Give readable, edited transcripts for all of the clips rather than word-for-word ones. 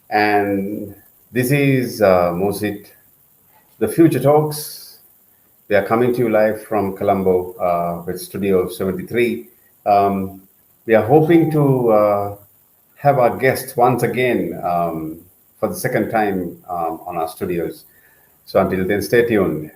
And this is MOCT, the Future Talks. We are coming to you live from Colombo with Studio 73. Um, we are hoping to have our guest once again for the second time on our studios. So until then, stay tuned.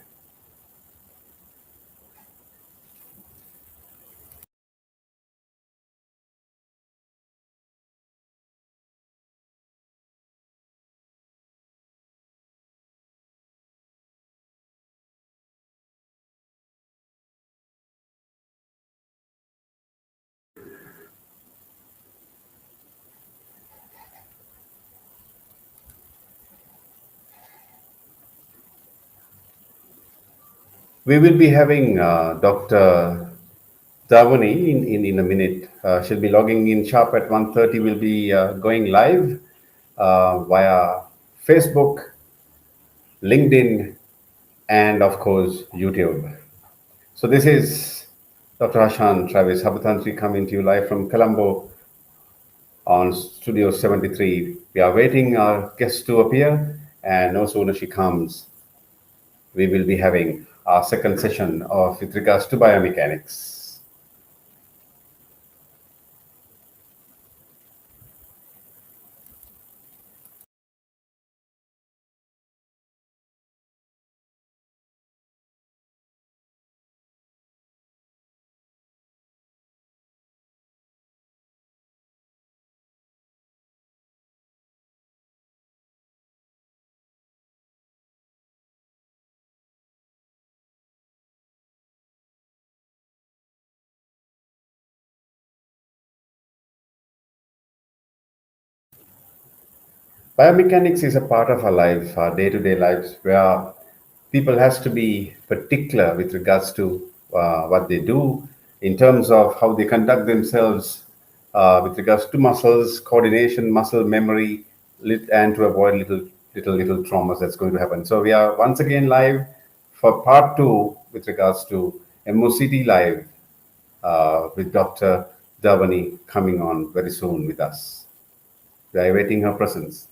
We will be having Dr. Dhvani in a minute. She'll be logging in sharp at 1:30. We'll be going live via Facebook, LinkedIn, and of course, YouTube. So this is Dr. Hashan Travis Habutantri coming to you live from Colombo on Studio 73. We are waiting our guest to appear, and no sooner she comes, we will be having our second session of with regards to biomechanics. Biomechanics is a part of our life, our day-to-day lives, where people has to be particular with regards to what they do in terms of how they conduct themselves with regards to muscles, coordination, muscle memory, and to avoid little traumas that's going to happen. So we are once again live for part two with regards to MOCT live with Dr. Dhvani coming on very soon with us. We are awaiting her presence.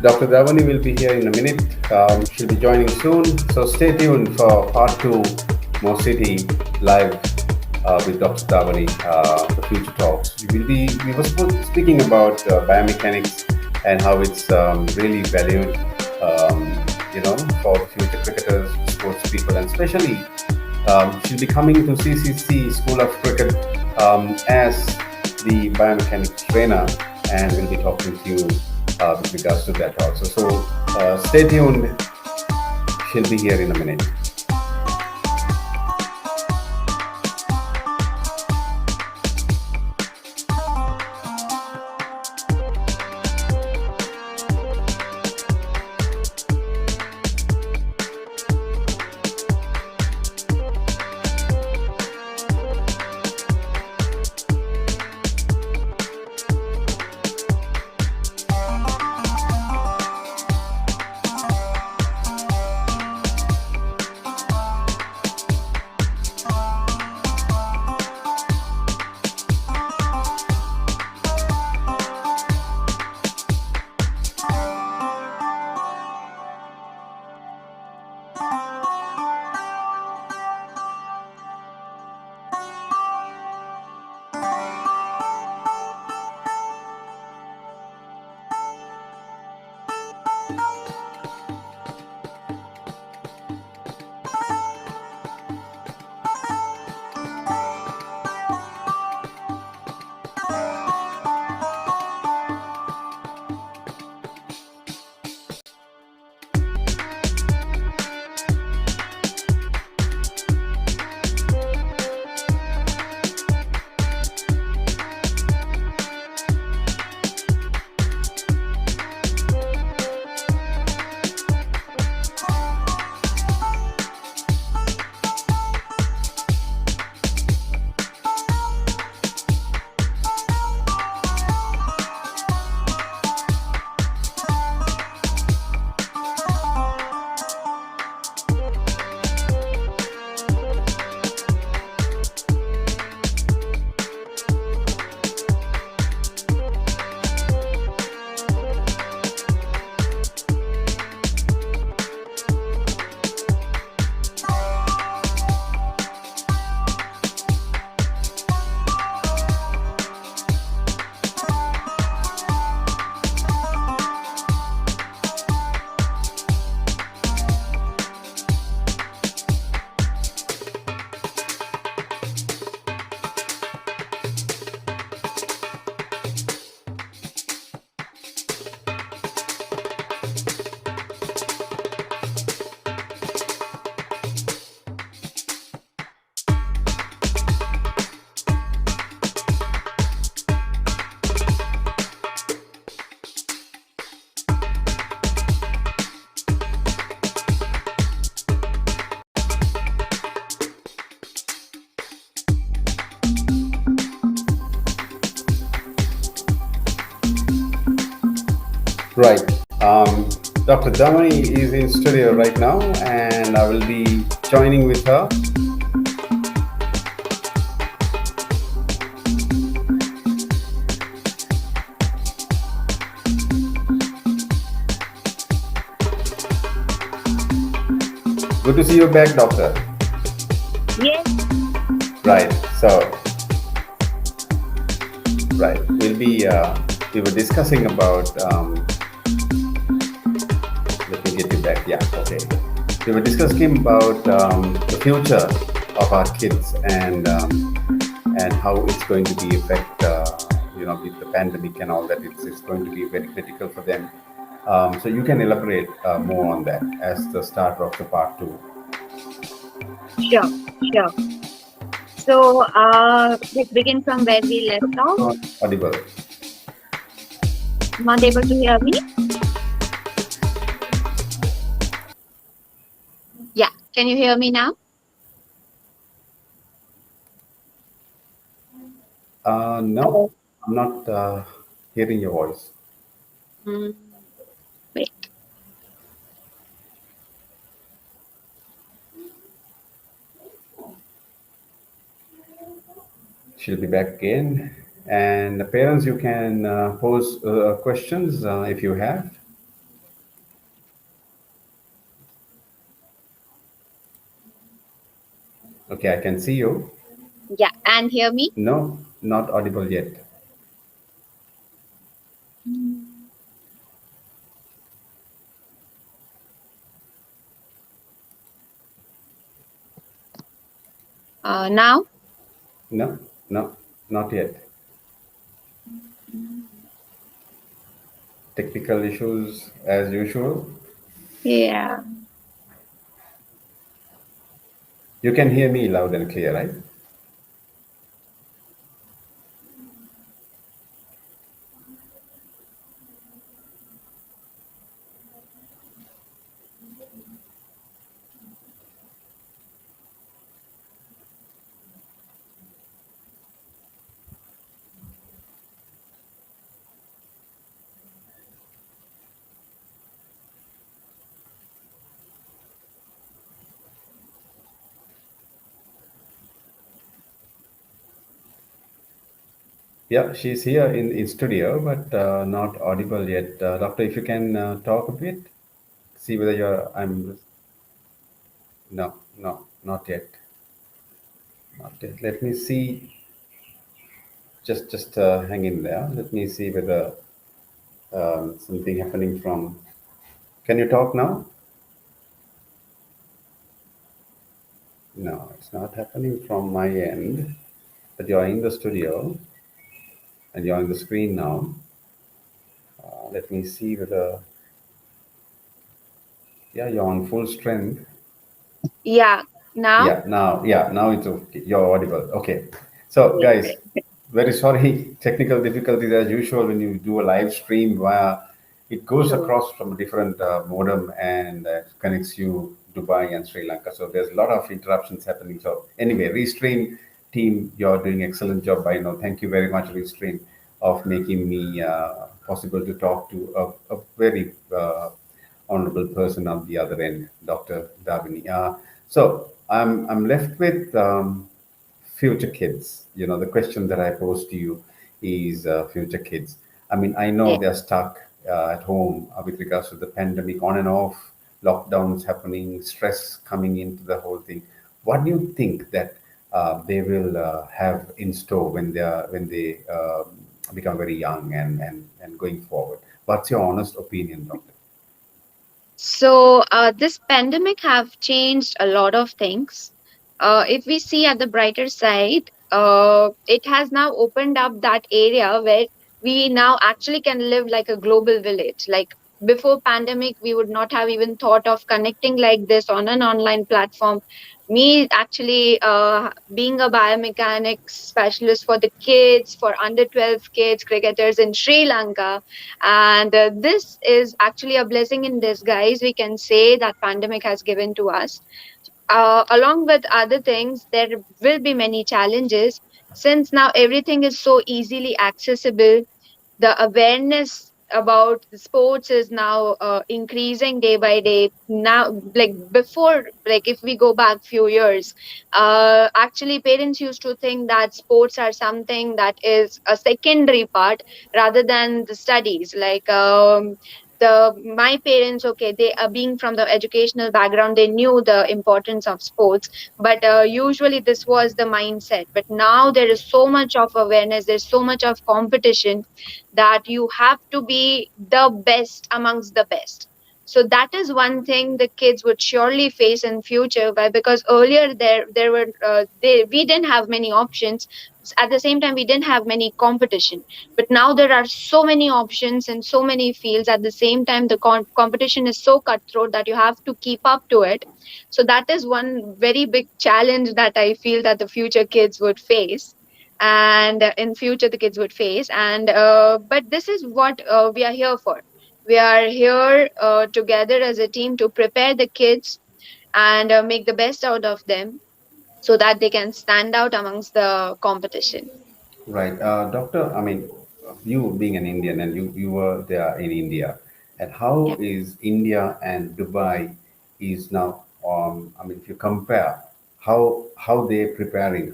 Dr. Dhvani will be here in a minute. She'll be joining soon. So stay tuned for part two, More City live with Dr. Dhvani, the future talks. We were speaking about biomechanics and how it's really valued, um, for future cricketers, sports people, and especially she'll be coming to CCC School of Cricket as the biomechanics trainer and we'll be talking to you with regards to that also. So stay tuned. She'll be here in a minute. Right. Dr. Dhvani is in studio right now, and I will be joining with her. Good to see you back, doctor. Yes. Right. So, right, we were discussing about. Let me get you back. Yeah. Okay. We were discussing about the future of our kids and how it's going to be affect with the pandemic and all that. It's going to be very critical for them. So you can elaborate more on that as the start of the part two. Sure, sure. So, let's begin from where we left off. Not audible. Not able to hear me? Yeah. Can you hear me now? No, I'm not hearing your voice. Mm, wait. She'll be back again. And the parents, you can pose questions if you have. Okay, I can see you. Yeah. And hear me? No, not audible yet. Now? No, no, not yet. Technical issues as usual. Yeah. You can hear me loud and clear, right? Yeah, she's here in studio, but not audible yet. Doctor, if you can talk a bit, see whether you're. I'm. No, no, not yet. Not yet. Let me see. Just hang in there. Let me see whether something happening from. Can you talk now? No, it's not happening from my end. But you're in the studio and you're on the screen now. Let me see whether. Yeah, you're on full strength. Yeah. Now? Yeah, now it's okay. You're audible. Okay. So, Yeah, guys, great. very sorry, technical difficulties as usual when you do a live stream via it goes True. across from a different modem and connects you Dubai and Sri Lanka. So there's a lot of interruptions happening. So anyway, Restream team, you're doing excellent job by now. Thank you very much, Restream, of making me possible to talk to a very honorable person on the other end, Dr. Dhvani. So I'm left with future kids. You know, the question that I pose to you is future kids. I mean, I know Yeah. they're stuck at home with regards to the pandemic, on and off, lockdowns happening, stress coming into the whole thing. What do you think that they will have in store when they become very young and going forward? What's your honest opinion, doctor? So, this pandemic have changed a lot of things. If we see at the brighter side, it has now opened up that area where we now actually can live like a global village. Like before pandemic, we would not have even thought of connecting like this on an online platform. Me actually being a biomechanics specialist for the kids, for under 12 kids, cricketers in Sri Lanka, and this is actually a blessing in disguise, we can say, that pandemic has given to us. Along with other things, there will be many challenges since now everything is so easily accessible. The awareness about the sports is now increasing day by day. Now, like before, like if we go back few years, actually parents used to think that sports are something that is a secondary part rather than the studies. Like the my parents, okay, they are being from the educational background, they knew the importance of sports, but usually this was the mindset. But now there is so much of awareness, there's so much of competition that you have to be the best amongst the best. So that is one thing the kids would surely face in future. Why? Because earlier there were we didn't have many options. At the same time, we didn't have many competition. But now there are so many options in so many fields. At the same time, the competition is so cutthroat that you have to keep up to it. So that is one very big challenge that I feel that the future kids would face, and in future the kids would face. And but this is what we are here for. We are here together as a team to prepare the kids and make the best out of them so that they can stand out amongst the competition. Right. Doctor, I mean, you being an Indian and you were there in India, and Yeah. how is India and Dubai is now, I mean, if you compare how they're preparing,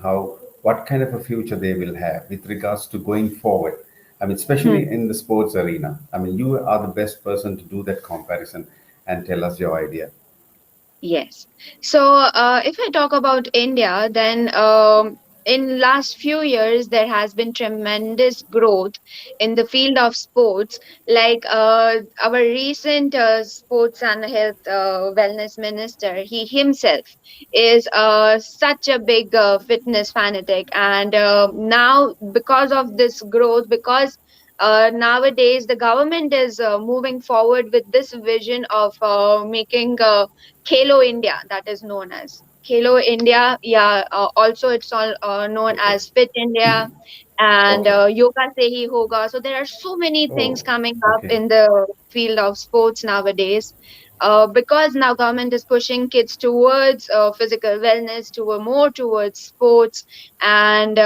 what kind of a future they will have with regards to going forward. I mean, Hmm. especially in the sports arena. I mean, you are the best person to do that comparison and tell us your idea. Yes. So if I talk about India, then in last few years there has been tremendous growth in the field of sports. Like our recent sports and health wellness minister, he himself is such a big fitness fanatic, and now because of this growth, because Nowadays the government is moving forward with this vision of making Khelo India, that is known as Khelo India. Yeah, also it's all known Okay. as Fit India and Okay. Yoga Se Hi Hoga. So there are so many things Oh, coming up okay. in the field of sports nowadays. Because now government is pushing kids towards physical wellness, to more towards sports, and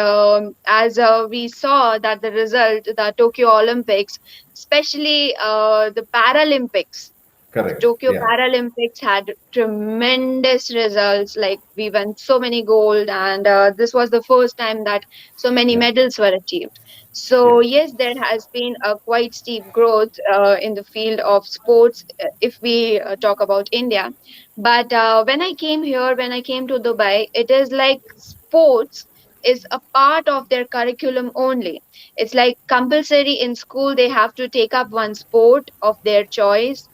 as we saw that the result, the Tokyo Olympics, especially the Paralympics, the Correct. Tokyo Yeah. Paralympics had tremendous results. Like we won so many gold, and this was the first time that so many Yeah. medals were achieved. Yeah. So yes, there has been a quite steep growth in the field of sports if we talk about India. But when I came here, when I came to Dubai, it is like sports is a part of their curriculum only. It's like compulsory in school; they have to take up one sport of their choice,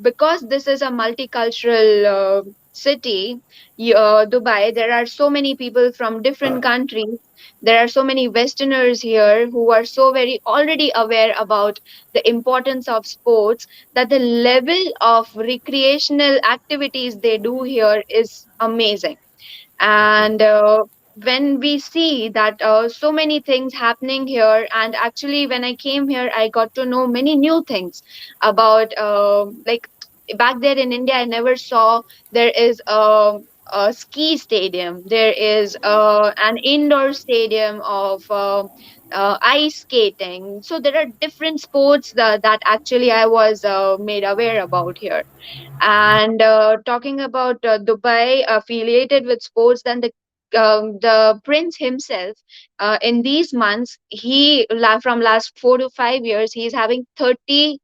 because this is a multicultural city, Dubai, there are so many people from different countries. There are so many Westerners here who are so very already aware about the importance of sports, that the level of recreational activities they do here is amazing. Okay. And when we see that so many things happening here, and actually when I came here I got to know many new things about like back there in India I never saw there is a ski stadium, there is an indoor stadium of ice skating. So there are different sports that actually I was made aware about here. And talking about Dubai affiliated with sports, then the prince himself, in these months, from last 4 to 5 years, he is having 30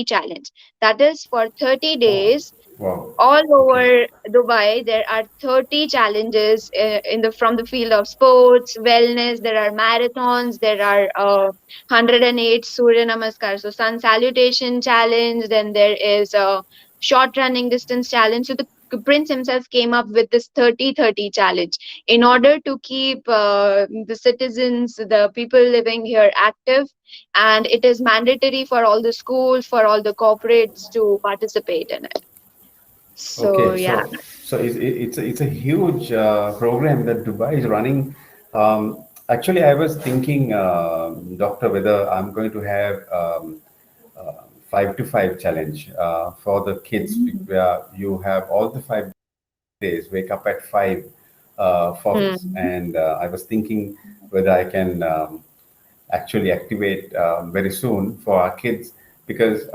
challenge. That is for 30 Oh, days wow. all Okay. over Dubai. There are 30 challenges in the from the field of sports, wellness. There are marathons. There are 108 Surya Namaskar, so sun salutation challenge. Then there is a short running distance challenge. So the prince himself came up with this 30-30 challenge in order to keep the citizens, the people living here active, and it is mandatory for all the schools, for all the corporates to participate in it. So Okay, yeah, so it's a huge program that Dubai is running. Actually, I was thinking, Doctor, whether I'm going to have 5 to 5 challenge for the kids, mm, where you have all the 5 days, wake up at 5 for kids, mm, and I was thinking whether I can actually activate very soon for our kids, because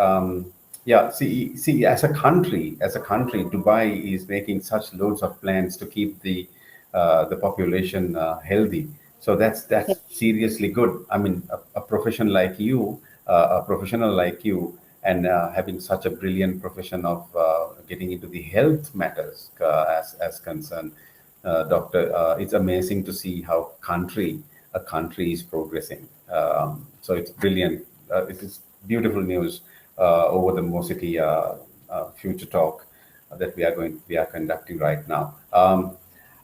yeah, see, as a country, Dubai is making such loads of plans to keep the population healthy. So that's seriously good. I mean, a profession like you, a professional like you, and having such a brilliant profession of getting into the health matters as concerned, doctor. It's amazing to see how a country is progressing. So it's brilliant. It is beautiful news over the MOCT future talk that we are conducting right now.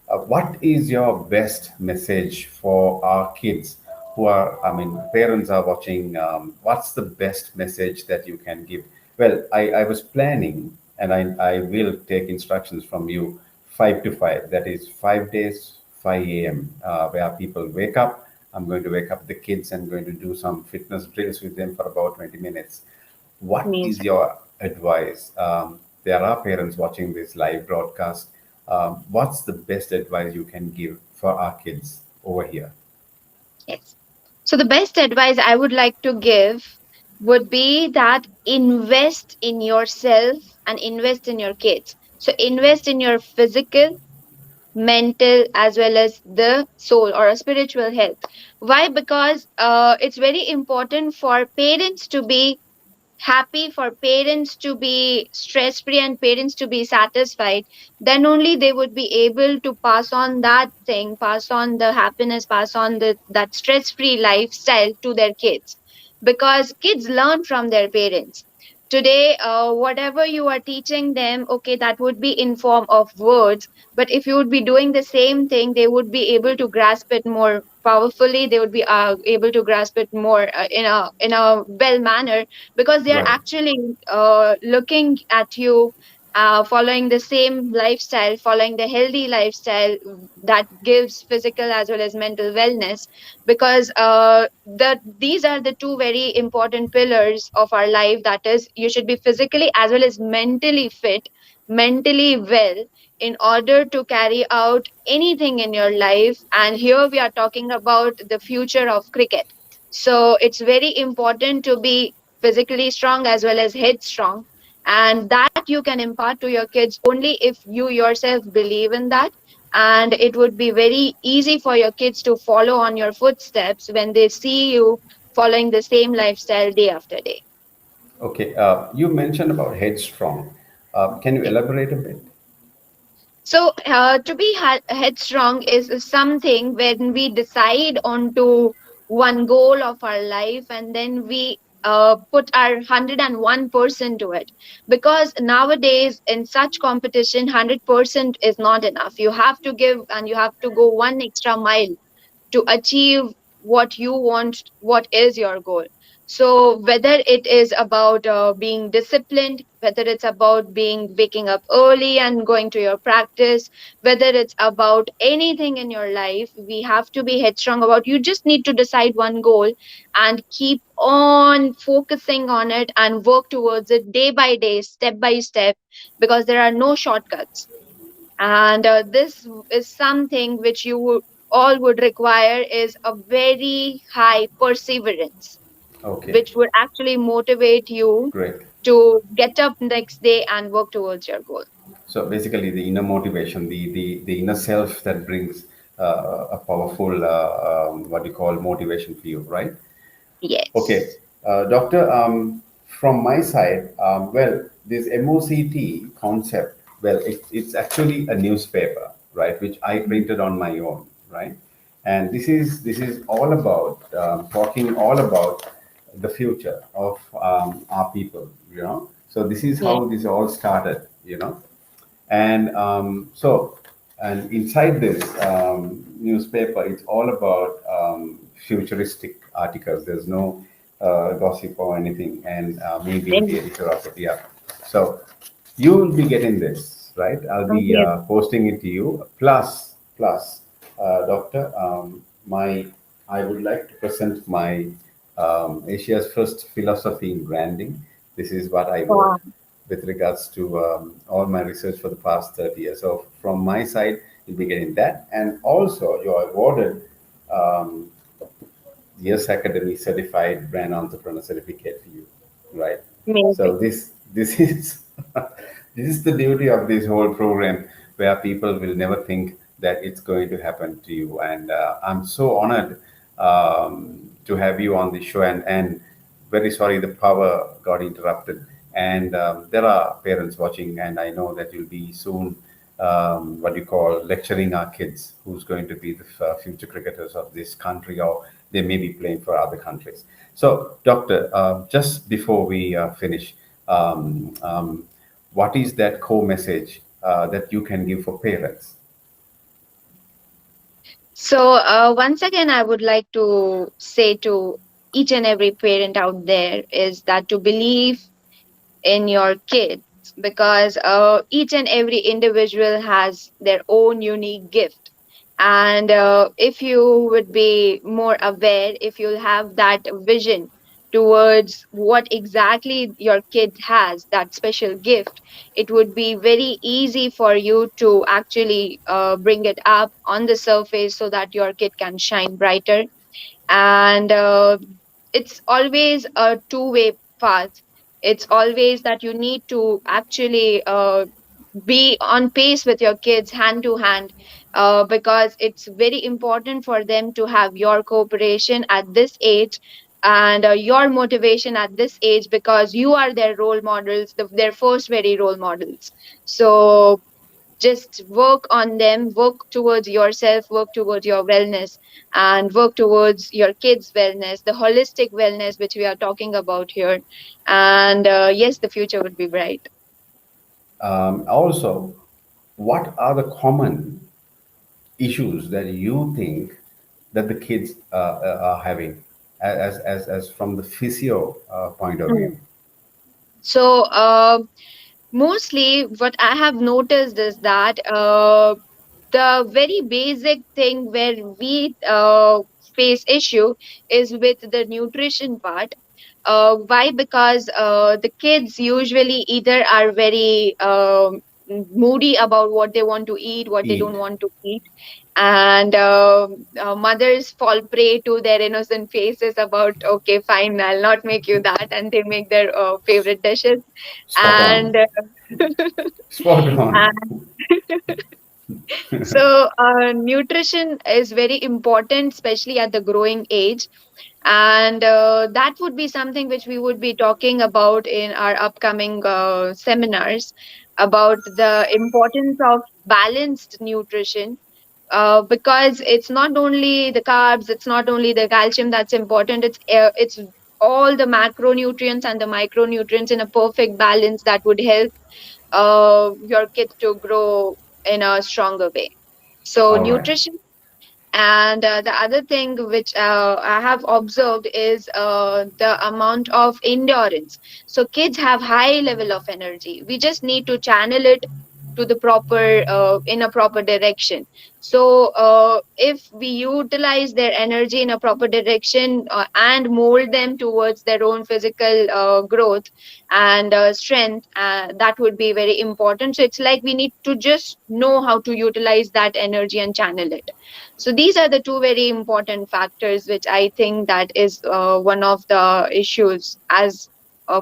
What is your best message for our kids who are, I mean, parents are watching? What's the best message that you can give? Well, I was planning, and I will take instructions from you, 5 to 5. That is 5 days, 5 a.m., where people wake up. I'm going to wake up the kids and going to do some fitness drills with them for about 20 minutes. What is amazing. your advice? There are parents watching this live broadcast. What's the best advice you can give for our kids over here? Yes. So the best advice I would like to give would be that invest in yourself and invest in your kids. So invest in your physical, mental, as well as the soul or a spiritual health. Why? Because it's very important for parents to be happy, for parents to be stress free and parents to be satisfied. Then only they would be able to pass on that thing, pass on the happiness, pass on that stress free lifestyle to their kids, because kids learn from their parents. Today, whatever you are teaching them, okay, that would be in form of words, but if you would be doing the same thing, they would be able to grasp it more powerfully. They would be able to grasp it more in a well manner, because they are Right. actually looking at you, following the same lifestyle, following the healthy lifestyle that gives physical as well as mental wellness. Because these are the two very important pillars of our life, that is, you should be physically as well as mentally fit, mentally well, in order to carry out anything in your life. And here we are talking about the future of cricket. So it's very important to be physically strong as well as headstrong, and that you can impart to your kids only if you yourself believe in that. And it would be very easy for your kids to follow on your footsteps when they see you following the same lifestyle day after day. Okay. You mentioned about headstrong. Can you Yeah. elaborate a bit? So to be headstrong is something when we decide onto one goal of our life, and then we put our 101% to it. Because nowadays in such competition, 100% is not enough. You have to give, and you have to go one extra mile to achieve what you want, what is your goal. So whether it is about being disciplined, whether it's about being waking up early and going to your practice, whether it's about anything in your life, we have to be headstrong about. You just need to decide one goal and keep on focusing on it and work towards it day by day, step by step, because there are no shortcuts. And this is something which you all would require, is a very high perseverance, Okay. which would actually motivate you Great. to get up next day and work towards your goal. So basically, the inner motivation, the inner self that brings a powerful, what you call motivation for you, right? Okay, Yes. Doctor, from my side, well, this MOCT concept, well, it's actually a newspaper, right, which I printed on my own, right? And this is all about talking all about the future of our people, you know. So this is Yeah. how this all started, you know. And and inside this newspaper, it's all about futuristic articles. There's no gossip or anything, and me being the Then- editor of it, yeah. So you will be getting this, right? I'll be Okay. posting it to you. Plus, Doctor, I would like to present my Asia's first philosophy in branding. This is what I wrote Wow. with regards to all my research for the past 30 years. So from my side, you'll be getting that. And also, you're awarded um, Yes Academy Certified Brand Entrepreneur Certificate for you, right? So Amazing. this is this is the beauty of this whole program, where people will never think that it's going to happen to you. And I'm so honored to have you on the show. And very sorry the power got interrupted. And there are parents watching, and I know that you'll be soon what you call lecturing our kids, who's going to be the future cricketers of this country, or they may be playing for other countries. So, Doctor, just before we finish, what is that core message that you can give for parents? So once again, I would like to say to each and every parent out there is that to believe in your kids, because each and every individual has their own unique gift. And if you would be more aware, if you'll have that vision towards what exactly your kid has, that special gift, it would be very easy for you to actually bring it up on the surface so that your kid can shine brighter. And it's always a two-way path. It's always that you need to actually be on pace with your kids hand to hand, because it's very important for them to have your cooperation at this age, and your motivation at this age, because you are their role models, their first very role models. So Just work on them, work towards yourself, work towards your wellness, and work towards your kids' wellness, the holistic wellness which we are talking about here. And yes, the future would be bright. Also, what are the common issues that you think that the kids are having as from the physio point of view? Mm. So, mostly what I have noticed is that the very basic thing where we face issue is with the nutrition part. Why? Because the kids usually either are very moody about what they want to eat, what they Eat. don't want to eat, and mothers fall prey to their innocent faces about, okay, fine, I'll not make you that, and they make their favorite dishes. Spot on. And Spot on. and so nutrition is very important, especially at the growing age, and that would be something which we would be talking about in our upcoming seminars, about the importance of balanced nutrition, because it's not only the carbs, it's not only the calcium that's important, it's all the macronutrients and the micronutrients in a perfect balance that would help your kids to grow in a stronger way. So All right. nutrition. And the other thing which I have observed is the amount of endurance. So kids have high level of energy. We just need to channel it to the proper in a proper direction. So if we utilize their energy in a proper direction and mold them towards their own physical growth and strength, that would be very important. So it's like we need to just know how to utilize that energy and channel it. So these are the two very important factors which I think that is one of the issues as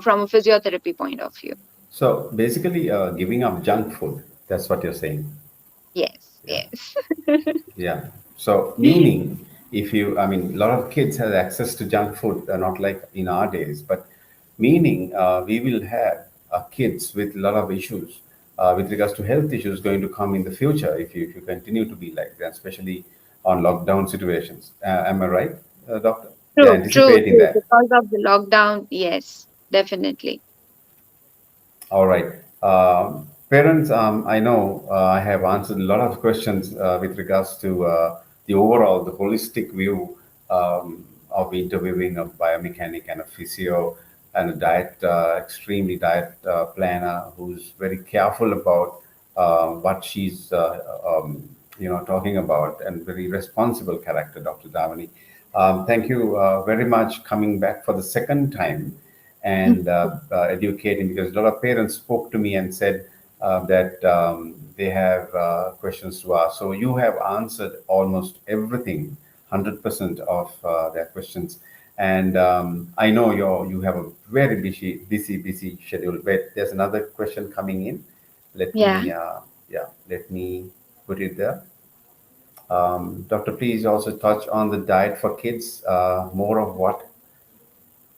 from a physiotherapy point of view. So basically, giving up junk food. That's what you're saying. Yes, Yeah. yes. Yeah. So meaning, if you, I mean, a lot of kids have access to junk food, not like in our days, but meaning we will have kids with a lot of issues with regards to health issues going to come in the future if you continue to be like that, especially on lockdown situations. Am I right, doctor? You're True, true, anticipating true. that. Because of the lockdown, yes, definitely. All right. Parents, I know I have answered a lot of questions with regards to the overall, the holistic view of interviewing a biomechanic and a physio and a diet, extremely diet planner who's very careful about what she's, talking about, and very responsible character, Dr. Dhvani. Thank you very much coming back for the second time and educating, because a lot of parents spoke to me and said that they have questions to ask. So you have answered almost everything, 100% of their questions. And I know you have a very busy schedule. But there's another question coming in. Let Yeah. me, let me put it there. Doctor, please also touch on the diet for kids. More of what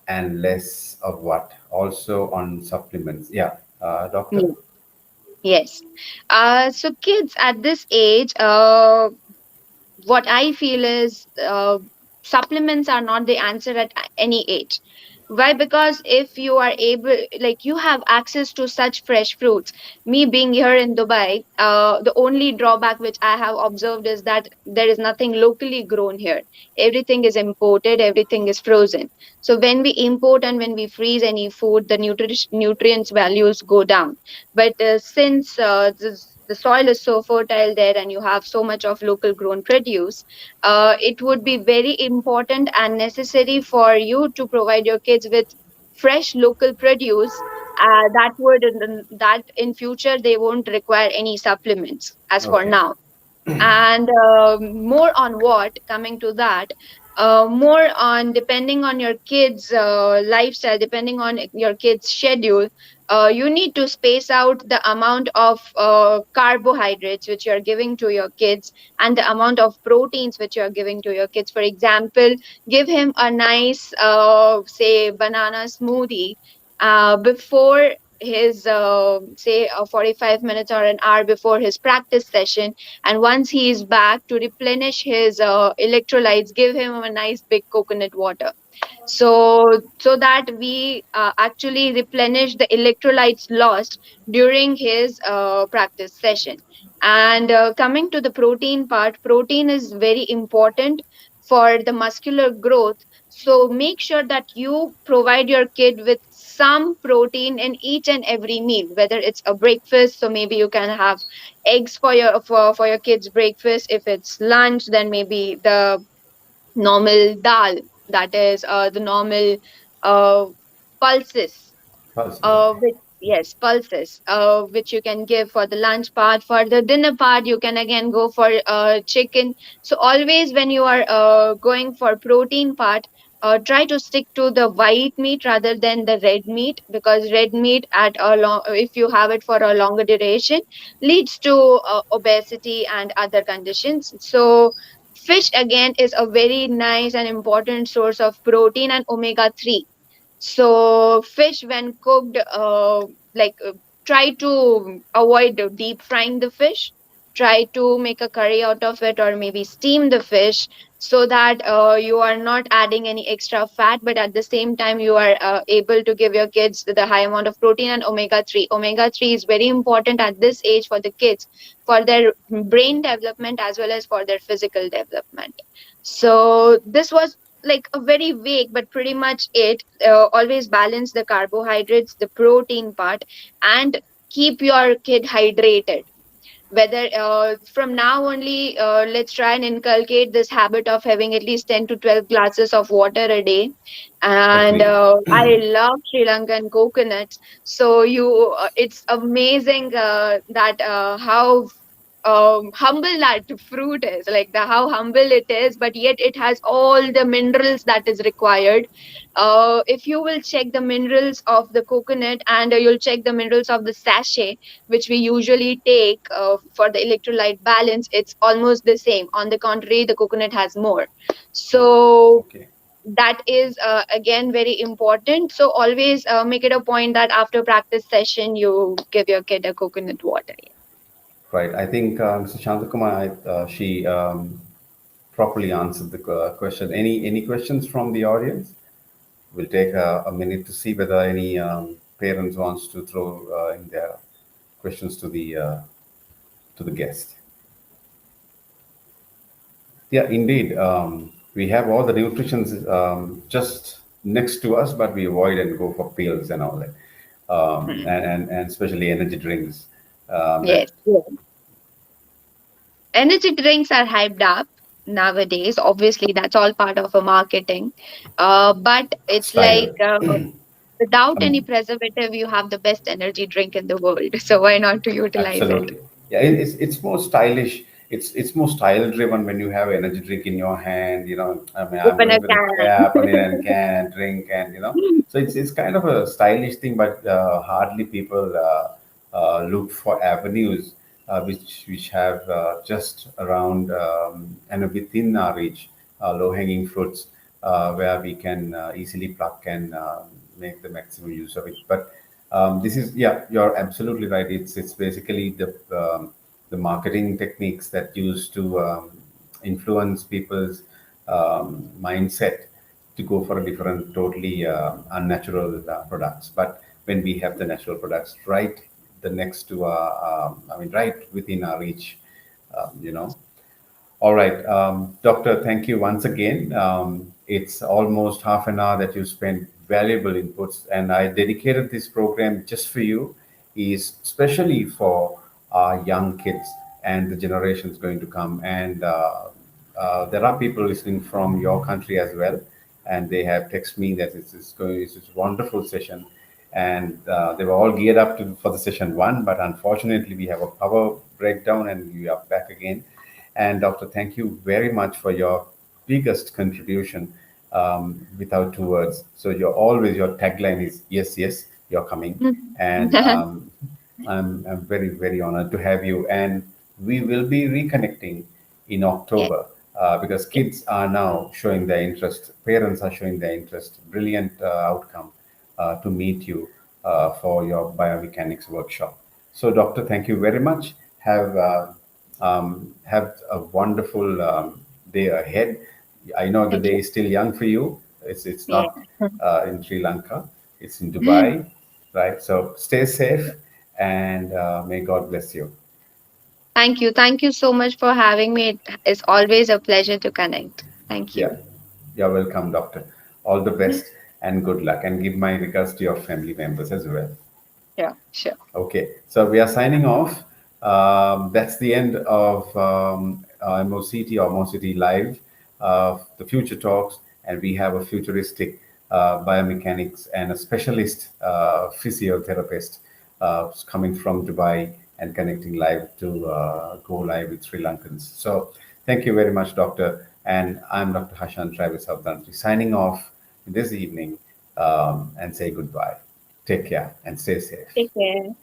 and less of what? Also on supplements. Yeah, doctor. Yeah. Yes. So kids at this age, what I feel is supplements are not the answer at any age. Why? Because if you are able, like you have access to such fresh fruits. Me being here in Dubai, the only drawback which I have observed is that there is nothing locally grown here. Everything is imported, everything is frozen. So when we import and when we freeze any food, the nutrients values go down. But since the soil is so fertile there and you have so much of local grown produce, it would be very important and necessary for you to provide your kids with fresh local produce, that in future they won't require any supplements as for Okay. now. And more on what, coming to that, more on depending on your kids lifestyle, depending on your kids schedule, you need to space out the amount of carbohydrates which you are giving to your kids and the amount of proteins which you are giving to your kids. For example, give him a nice say banana smoothie before his say 45 minutes or an hour before his practice session, and once he is back, to replenish his electrolytes, give him a nice big coconut water, so that we actually replenish the electrolytes lost during his practice session. And coming to the protein part, protein is very important for the muscular growth. So make sure that you provide your kid with some protein in each and every meal, whether it's a breakfast, so maybe you can have eggs for your kids breakfast. If it's lunch, then maybe the normal dal, that is the normal uh, pulses, Pulses, okay. which yes, pulses, which you can give for the lunch part. For the dinner part, you can again go for chicken. So always when you are going for protein part, try to stick to the white meat rather than the red meat, because red meat at a long, if you have it for a longer duration, leads to obesity and other conditions. So fish again is a very nice and important source of protein and omega 3. So fish when cooked, like try to avoid deep frying the fish. Try to make a curry out of it, or maybe steam the fish, so that you are not adding any extra fat, but at the same time you are able to give your kids the high amount of protein and omega 3. Omega 3 is very important at this age for the kids, for their brain development as well as for their physical development. So this was like a very vague, but pretty much it. Always balance the carbohydrates, the protein part, and keep your kid hydrated. Whether from now only, let's try and inculcate this habit of having at least 10 to 12 glasses of water a day. And Agree. I love Sri Lankan coconuts. So it's amazing that how humble that fruit is, like the how humble it is, but yet it has all the minerals that is required. If you will check the minerals of the coconut, and you'll check the minerals of the sachet, which we usually take for the electrolyte balance, it's almost the same. On the contrary, the coconut has more. So Okay. that is again very important. So always make it a point that after practice session you give your kid a coconut water. Right. I think Mr. Shantakumar, she properly answered the question. Any questions from the audience? We'll take a minute to see whether any parents wants to throw in their questions to the guest. Yeah, indeed. We have all the nutritions just next to us, but we avoid and go for pills and all that, Hmm. and especially energy drinks. That Yes. Yeah. Energy drinks are hyped up nowadays. Obviously, that's all part of a marketing. But it's like style. without any Um, preservative, you have the best energy drink in the world. So why not to utilize it? Absolutely. Yeah, it's more stylish. It's more style driven when you have energy drink in your hand. I mean, I'm Open a going with a can. cap and can drink, and so it's kind of a stylish thing, but hardly people look for avenues which have just around and within our reach, low hanging fruits where we can easily pluck and make the maximum use of it. But this is, yeah, you're absolutely right. It's basically the marketing techniques that used to influence people's mindset to go for a different, totally unnatural products. But when we have the natural products right the next to I mean, right within our reach, you know. All right, Doctor, thank you once again. It's almost half an hour that you spent valuable inputs, and I dedicated this program just for you, is especially for our young kids and the generations going to come. And there are people listening from your country as well, and they have texted me that it's a wonderful session, and they were all geared up for the session one, but unfortunately we have a power breakdown, and we are back again. And Doctor, thank you very much for your biggest contribution. Without two words. So your tagline is yes, yes, you're coming, and I'm very very honored to have you. And we will be reconnecting in Yes. October because Yes. kids are now showing their interest. Parents are showing their interest. Brilliant outcome to meet you. for your biomechanics workshop. So, Doctor, thank you very much. Have a wonderful day ahead. I know the Thank day you. is still young for you. It's Yeah. not in Sri Lanka. It's in Dubai, right? So stay safe, and may God bless you. Thank you. Thank you so much for having me. It is always a pleasure to connect. Thank Yeah, you. you're welcome, Doctor. All the best and good luck, and give my regards to your family members as well. Yeah, sure. Okay, so we are signing off. That's the end of MOCT or MOCT Live, the future talks, and we have a futuristic biomechanics and a specialist physiotherapist coming from Dubai and connecting live to go live with Sri Lankans. So, thank you very much, Doctor. And I'm Dr. Hashan Travis Abdantri signing off this evening and say goodbye. Take care and stay safe. Take care.